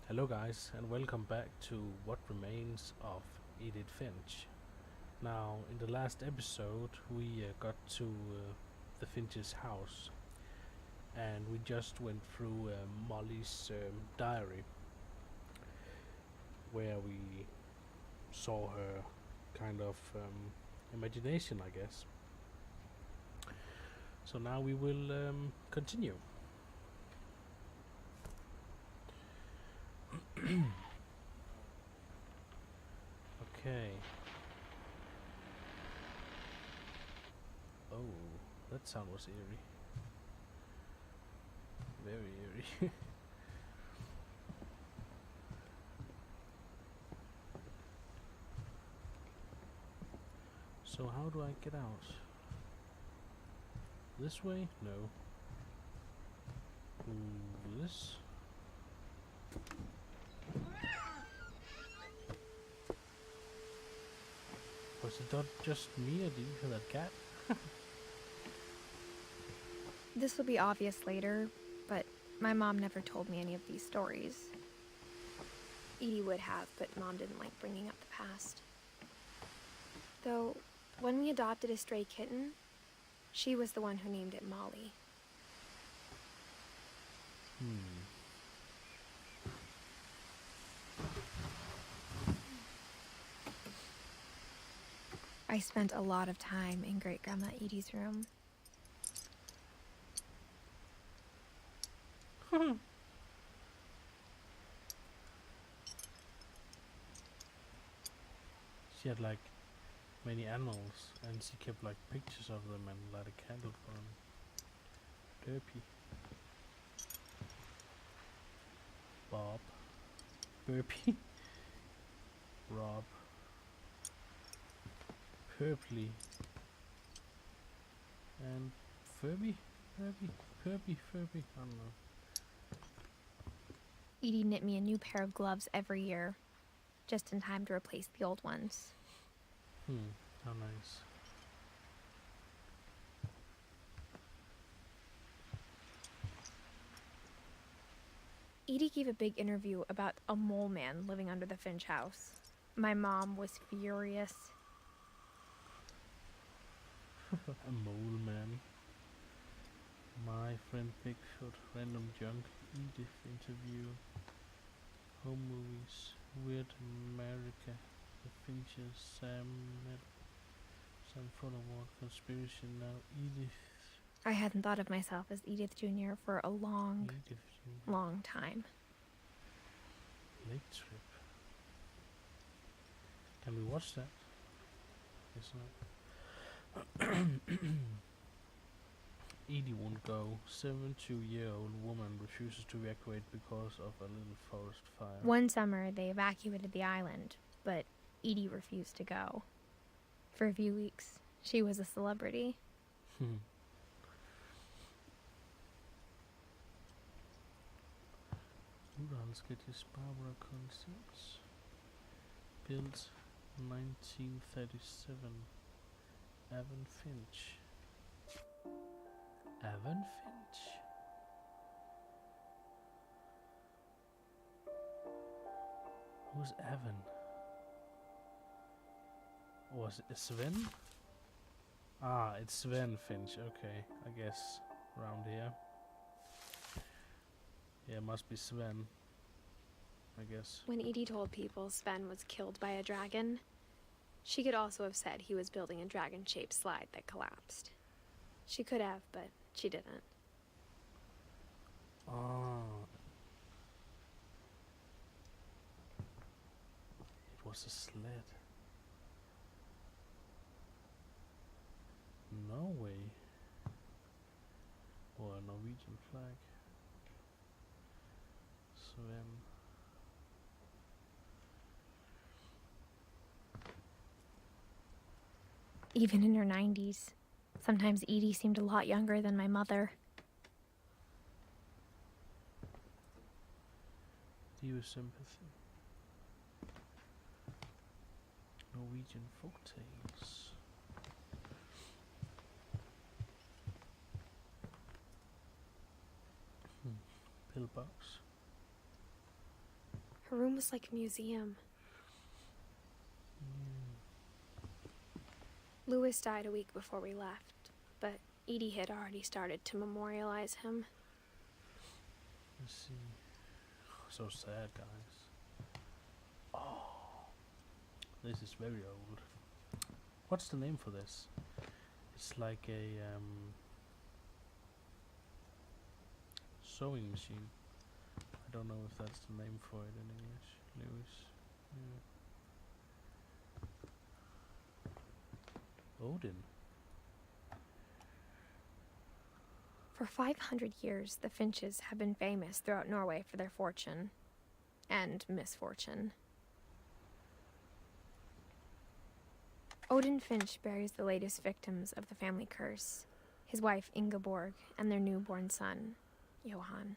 Hello, guys, and welcome back to What Remains of Edith Finch. Now, in the last episode, we got to the Finch's house, and we just went through Molly's diary, where we saw her kind of imagination, I guess. So now we will continue. Okay. Oh, that sound was eerie. Very eerie. So how do I get out? This way? No. This? Was it not just me, or did you hear that cat? This will be obvious later, but my mom never told me any of these stories. Edie would have, but Mom didn't like bringing up the past. Though, when we adopted a stray kitten, she was the one who named it Molly. I spent a lot of time in Great-Grandma Edie's room. She had like many animals, and she kept like pictures of them and light a candle for them. Derpy. Bob. Burpee. Rob. Purpley. And Furby? Furby? I don't know. Edie knit me a new pair of gloves every year, just in time to replace the old ones. How nice. Edie gave a big interview about a mole man living under the Finch house. My mom was furious. A mole man. My friend Bigfoot. Random junk. Edith interview. Home movies. Weird America. The Finches. Sam Full Award. Conspiracy Now. Edith. I hadn't thought of myself as Edith Jr. for a long time. Lake Trip. Can we watch that? Guess not. Edie won't go. 72-year-old woman refuses to evacuate because of a little forest fire. One summer, they evacuated the island, but Edie refused to go. For a few weeks, she was a celebrity. Uralsketjes Barbara Concepts. Built 1937. Avon Finch. Avon Finch? Who's Avon? Was it Sven? Ah, it's Sven Finch. Okay, I guess around here. Yeah, it must be Sven, I guess. When Edie told people Sven was killed by a dragon, she could also have said he was building a dragon-shaped slide that collapsed. She could have, but she didn't. Ah. It was a sled. Norway. Or a Norwegian flag. Sven. Even in her 90s, sometimes Edie seemed a lot younger than my mother. Dear sympathy. Norwegian folktales. Pillbox. Her room was like a museum. Lewis died a week before we left, but Edie had already started to memorialize him. Let's see. So sad, guys. Oh, this is very old. What's the name for this? It's like a sewing machine. I don't know if that's the name for it in English. Lewis. Yeah. Odin. For 500 years, the Finches have been famous throughout Norway for their fortune and misfortune. Odin Finch buries the latest victims of the family curse, his wife Ingeborg and their newborn son, Johan.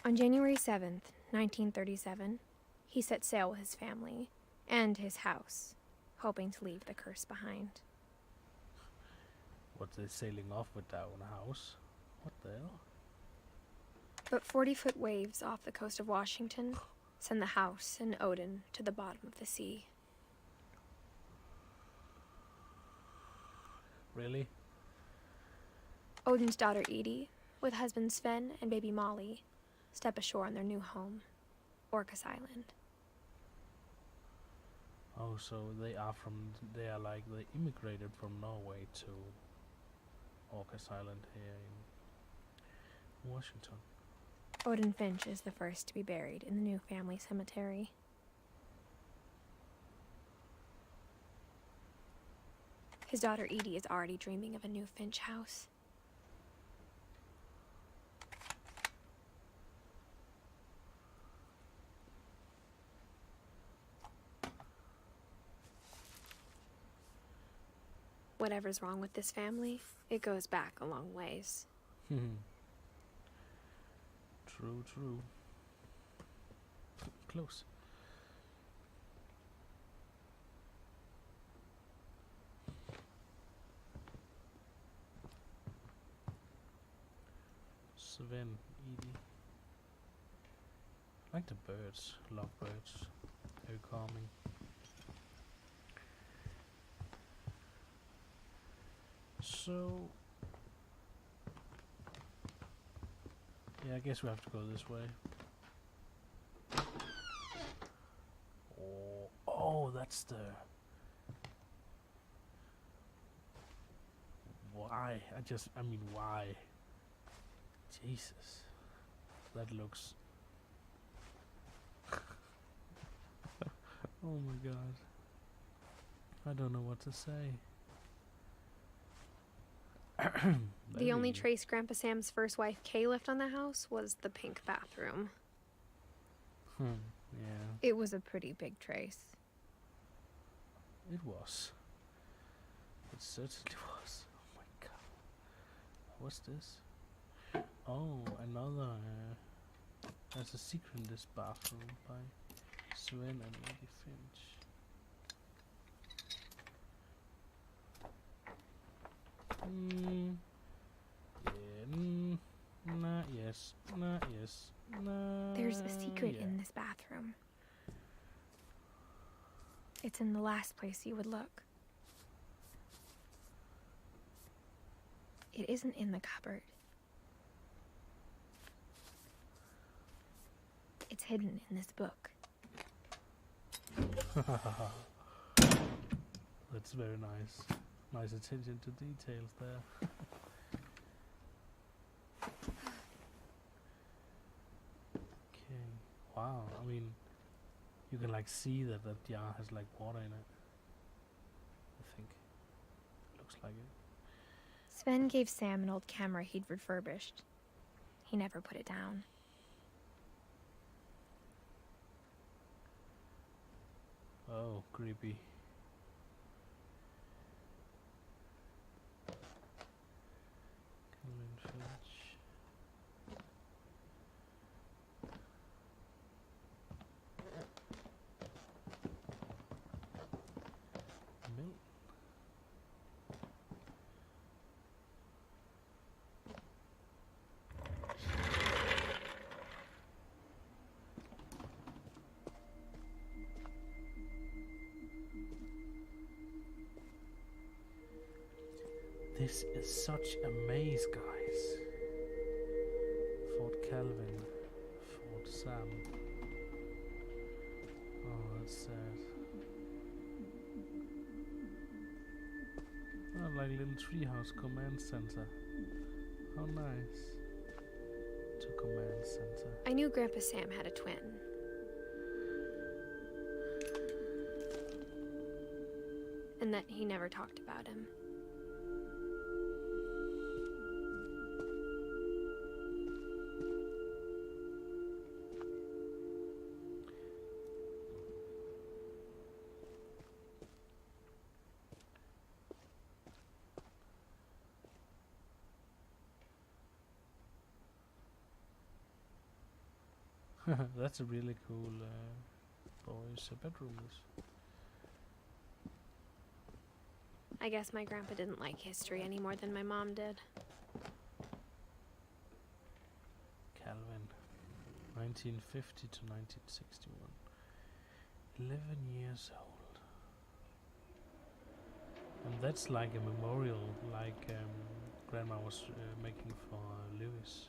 On January 7th, 1937, he set sail with his family and his house, hoping to leave the curse behind. What, they sailing off with their own house? What the hell? But 40-foot waves off the coast of Washington send the house and Odin to the bottom of the sea. Really? Odin's daughter Edie, with husband Sven and baby Molly, step ashore on their new home, Orcas Island. Oh, so they are like, they immigrated from Norway to Orcas Island here in Washington. Odin Finch is the first to be buried in the new family cemetery. His daughter Edie is already dreaming of a new Finch house. Whatever's wrong with this family, it goes back a long ways. True. Close. Sven, Edie. I like the birds. Love birds. Very calming. So, yeah, I guess we have to go this way. Oh, that's the... Why? I mean, why? Jesus. That looks... Oh my god. I don't know what to say. The only trace Grandpa Sam's first wife Kay left on the house was the pink bathroom. Yeah. It was a pretty big trace. It was. It certainly was. Oh my god. What's this? Oh, another... there's a secret in this bathroom by Sven and Edith Finch. Yes. There's a secret in this bathroom. It's in the last place you would look. It isn't in the cupboard. It's hidden in this book. That's very nice. Nice attention to details there. Okay. Wow. I mean, you can like see that jar has like water in it. I think. Looks like it. Sven gave Sam an old camera he'd refurbished. He never put it down. Oh, creepy. Finch. Milk. This is such a maze, guys. Fort Calvin, Fort Sam. Oh, that's sad. Oh, like little treehouse command center. How nice. To command center. I knew Grandpa Sam had a twin. And that he never talked about him. That's a really cool boys' bedroom. I guess my grandpa didn't like history any more than my mom did. Calvin, 1950 to 1961. 11 years old. And that's like a memorial, like Grandma was making for Lewis.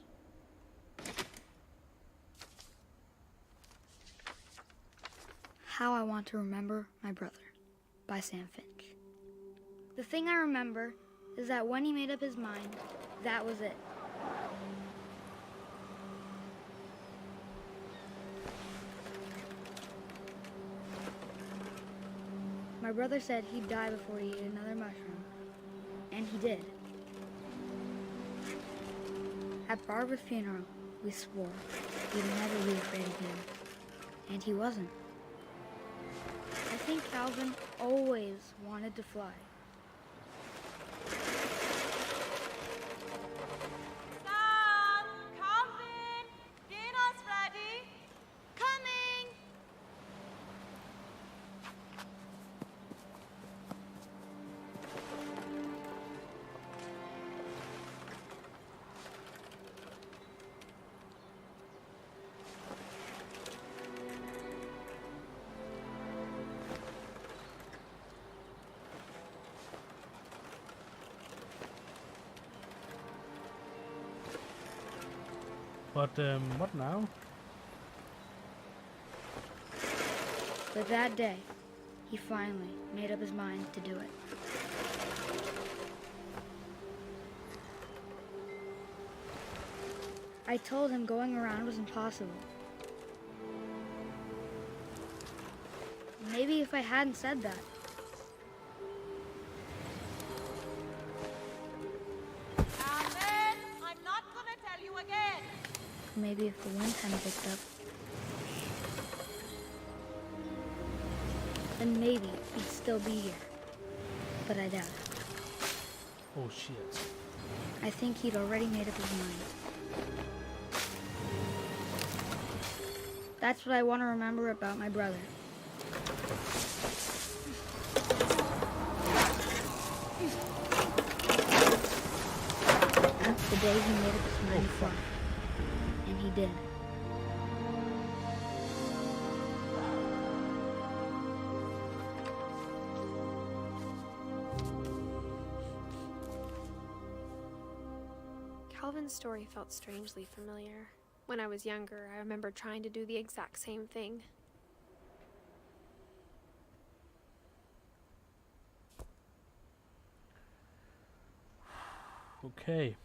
How I Want to Remember My Brother by Sam Finch. The thing I remember is that when he made up his mind, that was it. My brother said he'd die before he ate another mushroom, and he did. At Barbara's funeral, we swore we'd never be afraid of him, and he wasn't. I think Calvin always wanted to fly. Sam! Calvin! Dinner's ready! Coming! But what now? But that day, he finally made up his mind to do it. I told him going around was impossible. Maybe if I hadn't said that, Calvin! I'm not gonna tell you again! maybe if the wind hadn't picked up, then maybe he'd still be here. But I doubt it. Oh shit. I think he'd already made up his mind. That's what I want to remember about my brother. The day he made up his mind to fly. And he did. Calvin's story felt strangely familiar. When I was younger, I remember trying to do the exact same thing. Okay.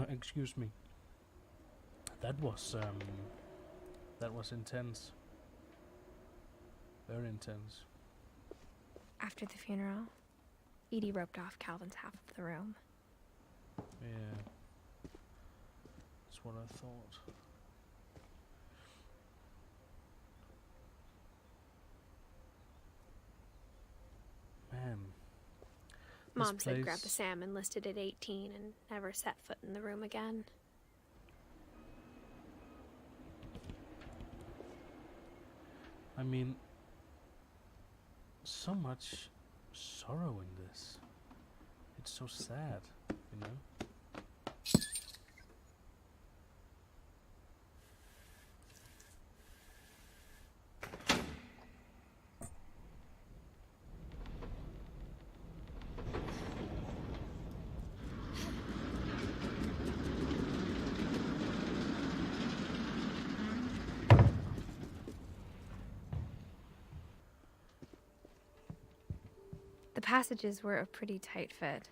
Excuse me. That was intense. Very intense. After the funeral, Edie roped off Calvin's half of the room. Yeah. That's what I thought. Man. Mom This said place- Grandpa Sam enlisted at 18 and never set foot in the room again. I mean, so much sorrow in this. It's so sad, you know? passages were a pretty tight fit.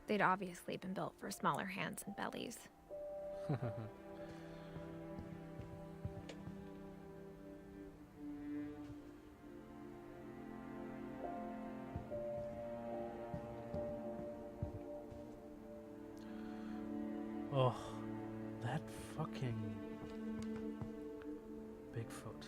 They'd obviously been built for smaller hands and bellies. Oh, that fucking Bigfoot.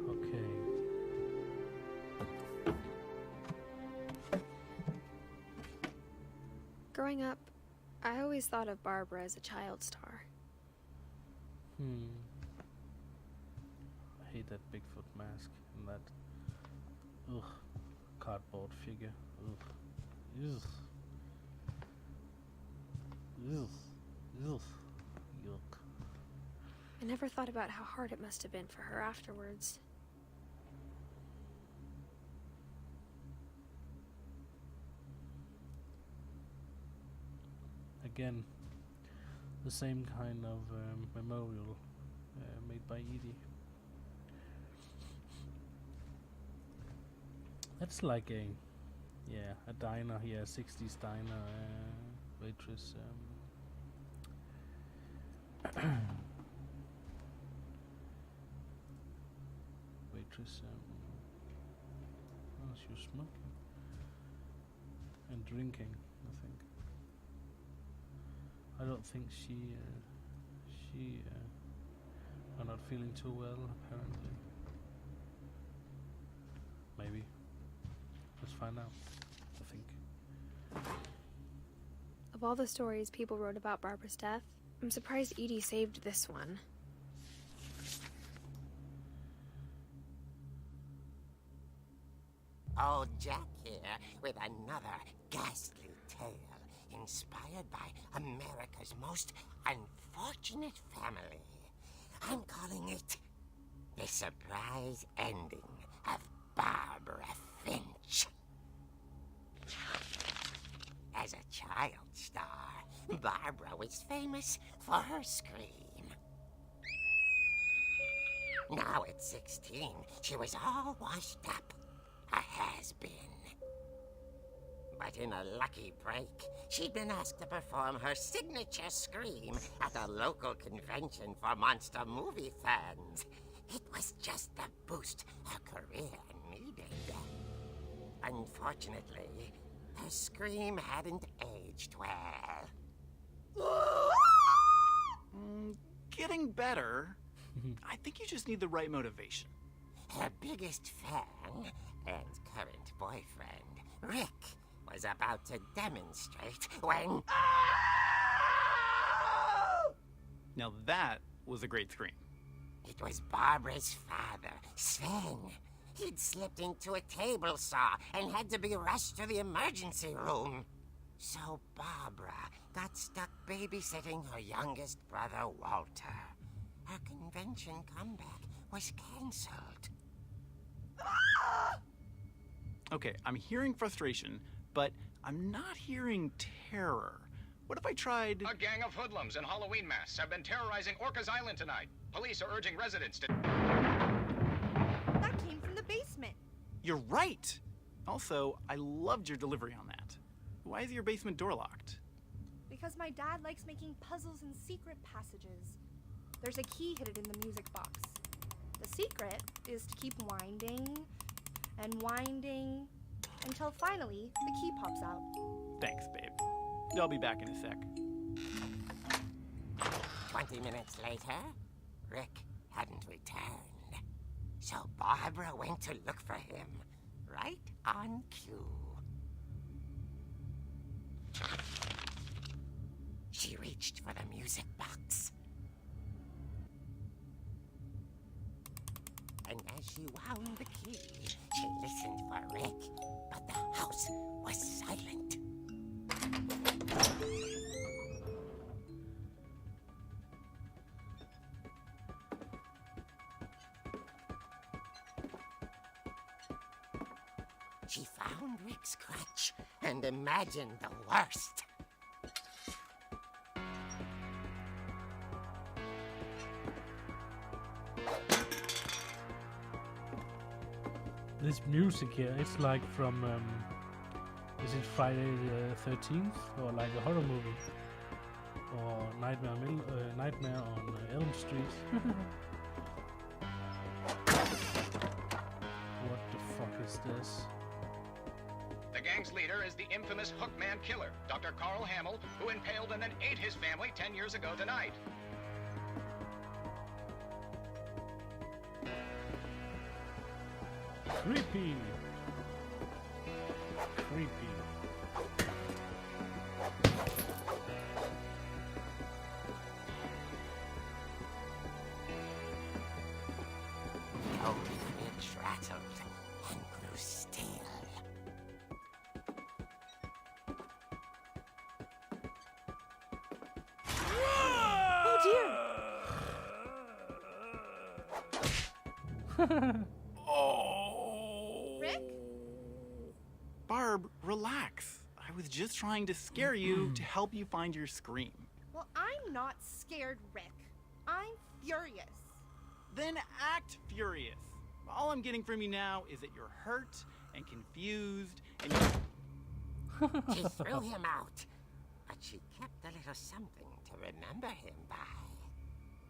Okay. Growing up, I always thought of Barbara as a child star. I hate that Bigfoot mask and that cardboard figure. Ugh. Yuck. I never thought about how hard it must have been for her afterwards. Again, the same kind of memorial made by Edie. That's like a diner here, 60s diner, waitress. Waitress. Oh, she was smoking and drinking, I think. I don't think she are not feeling too well, apparently. Maybe. Let's find out, I think. Of all the stories people wrote about Barbara's death, I'm surprised Edie saved this one. Old Jack here with another ghastly tale inspired by America's most unfortunate family. I'm calling it The Surprise Ending of Barbara Finch. As a child star, Barbara was famous for her scream. Now at 16, she was all washed up, a has-been. But in a lucky break, she'd been asked to perform her signature scream at a local convention for monster movie fans. It was just the boost her career needed. Unfortunately, her scream hadn't aged well. Getting better. I think you just need the right motivation. Her biggest fan and current boyfriend, Rick, was about to demonstrate when... Now that was a great scream. It was Barbara's father, Sven. He'd slipped into a table saw and had to be rushed to the emergency room. So Barbara got stuck babysitting her youngest brother, Walter. Her convention comeback was cancelled. Okay, I'm hearing frustration, but I'm not hearing terror. What if I tried... A gang of hoodlums in Halloween masks have been terrorizing Orcas Island tonight. Police are urging residents to... That came from the basement. You're right! Also, I loved your delivery on that. Why is your basement door locked? Because my dad likes making puzzles and secret passages. There's a key hidden in the music box. The secret is to keep winding and winding until finally the key pops out. Thanks, babe. I'll be back in a sec. 20 minutes later, Rick hadn't returned. So Barbara went to look for him, right on cue. She reached for the music box. And as she wound the key, she listened for Rick, but the house was silent. She found Rick's crutch and imagined the worst. This music here, it's like from, is it Friday the 13th? Or like a horror movie? Or Nightmare on Elm Street? What the fuck is this? The gang's leader is the infamous Hookman killer, Dr. Carl Hamill, who impaled and then ate his family 10 years ago tonight. Creepy! Creepy. The old fridge rattled and grew still. Rick? Barb, relax. I was just trying to scare you to help you find your scream. Well, I'm not scared, Rick. I'm furious. Then act furious. All I'm getting from you now is that you're hurt and confused and you... She threw him out, but she kept a little something to remember him by.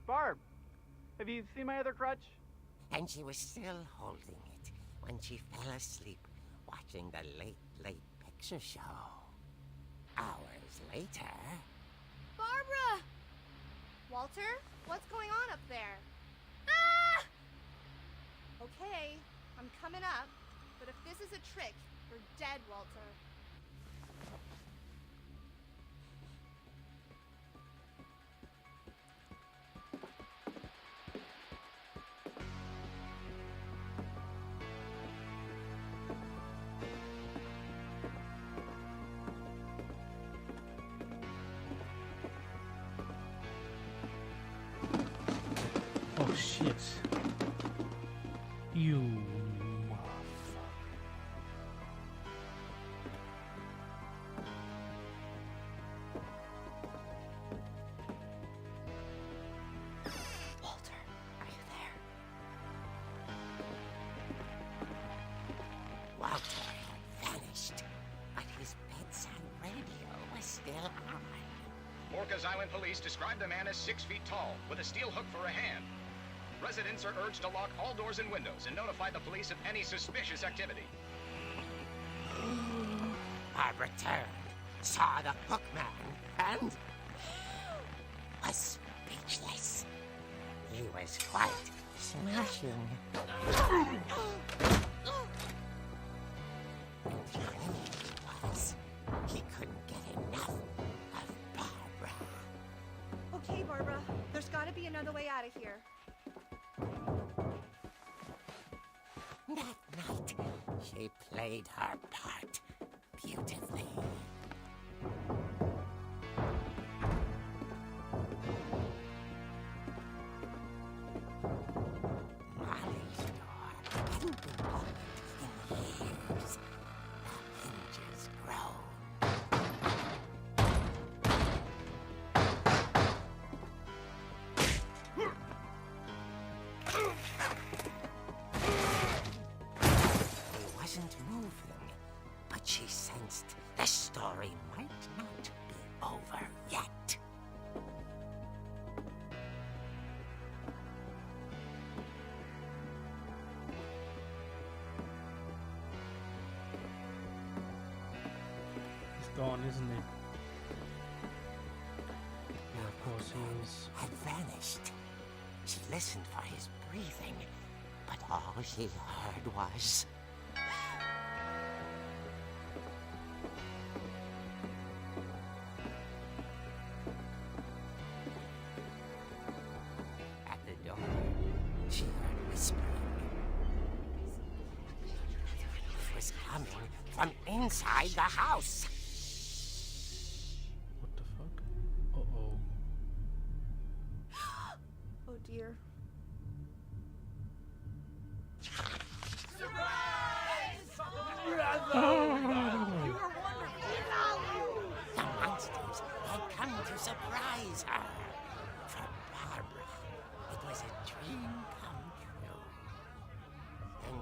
Barb, have you seen my other crutch? And she was still holding it when she fell asleep watching the late picture show. Hours later... Barbara! Walter, what's going on up there? Ah! Okay, I'm coming up, but if this is a trick, you're dead, Walter. Oh shit. You motherfucker. Walter, are you there? Walter had vanished, but his bedside radio was still on. Orcas Island police describe the man as 6 feet tall, with a steel hook for a hand. Residents are urged to lock all doors and windows and notify the police of any suspicious activity. Barbara turned, saw the hookman, and was speechless. He was quite smashing. And he was. He couldn't get enough of Barbara. Okay, Barbara, there's gotta be another way out of here. That night, she played her part beautifully. Molly's door hadn't been opened in years. The hinges groaned. He wasn't moving, but she sensed the story might not be over yet. He's gone, isn't he? Yeah, of course he is. Had vanished. She listened for his breathing, but all she heard was... At the door, she heard whispering. It was coming from inside the house. What the fuck? Uh-oh. Oh dear. Run!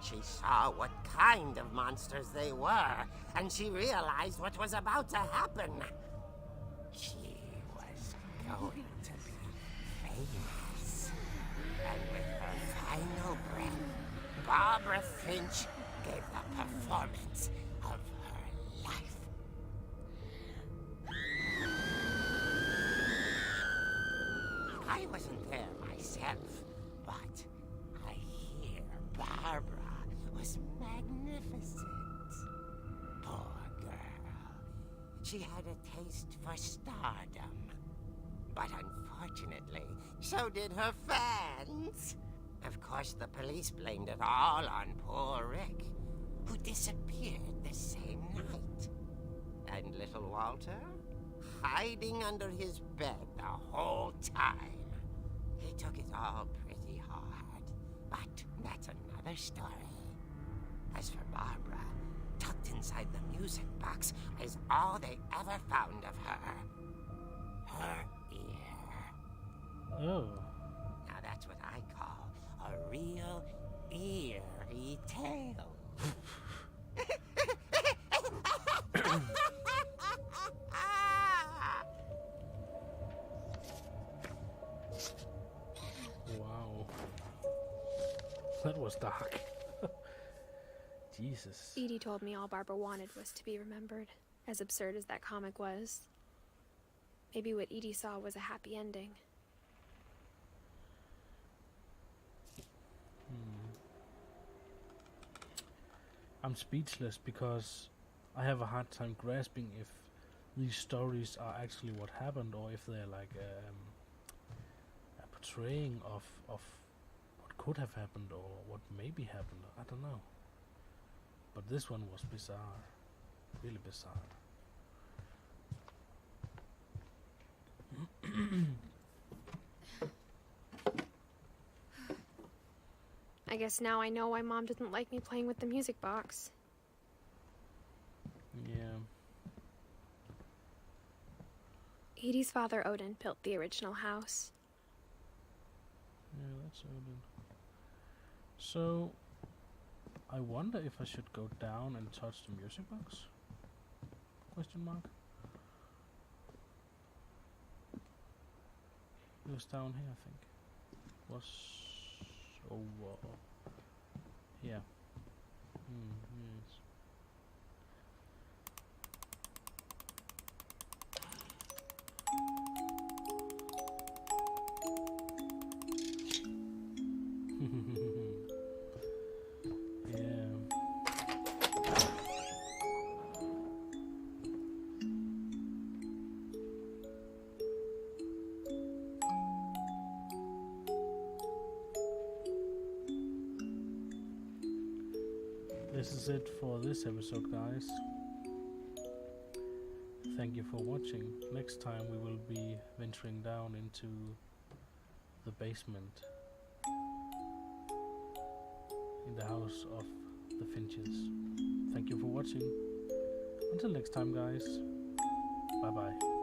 she saw what kind of monsters they were, and she realized what was about to happen. She was going to be famous. And with her final breath, Barbara Finch gave the performance of her life. I wasn't there myself, but I hear Barbara was magnificent. Poor girl. She had a taste for stardom. But unfortunately, so did her fans. Of course, the police blamed it all on poor Rick, who disappeared the same night. And little Walter? Hiding under his bed the whole time. He took it all pretty hard, but that's another story. As for Barbara, tucked inside the music box is all they ever found of her. Her ear. Oh. Now that's what I call a real eerie tale. Wow. That was dark. Jesus. Edie told me all Barbara wanted was to be remembered, as absurd as that comic was. Maybe what Edie saw was a happy ending. I'm speechless because I have a hard time grasping if these stories are actually what happened or if they're like a portraying of what could have happened or what maybe happened. I don't know. But this one was bizarre. Really bizarre. I guess now I know why Mom didn't like me playing with the music box. Yeah. Edie's father, Odin, built the original house. Yeah, that's Odin. So, I wonder if I should go down and touch the music box? Question mark. It was down here, I think. Was over. Yeah. Yes. Yeah. This is it for this episode, guys. Thank you for watching. Next time we will be venturing down into the basement in the house of the Finches. Thank you for watching. Until next time, guys. Bye bye.